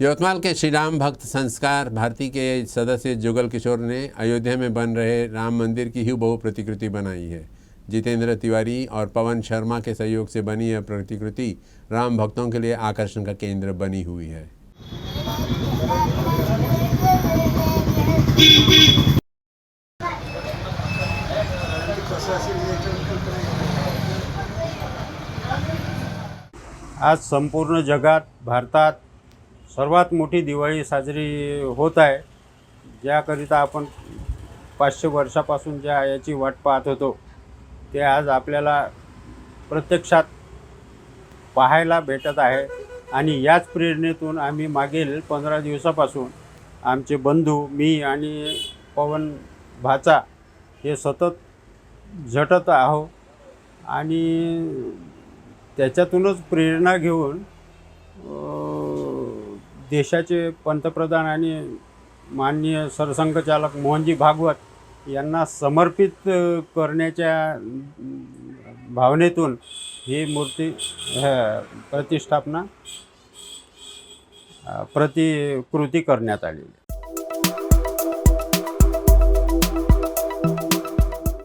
यवतमाल के श्री राम भक्त संस्कार भारती के सदस्य जुगल किशोर ने अयोध्या में बन रहे राम मंदिर की हूबहू प्रतिकृति बनाई है। जितेंद्र तिवारी और पवन शर्मा के सहयोग से बनी यह प्रतिकृति राम भक्तों के लिए आकर्षण का केंद्र बनी हुई है। आज संपूर्ण जगात भारतात सर्वात मोठी दिवाळी साजरी होत आहे, ज्याकरिता आपण 500 वर्षापासून ज्या याची वाट पाहत होतो ते आज आपल्याला प्रत्यक्षात पाहायला भेटत आहे। आणि याच प्रेरणेतून आम्ही मागील 15 दिवसापासून आमचे बंधू, मी आणि पवन भाचा हे सतत झटत आहो आणि त्याच्यातूनच प्रेरणा घेऊन देशाचे पंतप्रधान आणि माननीय सरसंघचालक मोहनजी भागवत यांना समर्पित करण्याच्या भावनेतून ही मूर्ती प्रतिष्ठापना प्रतिकृती करण्यात आली।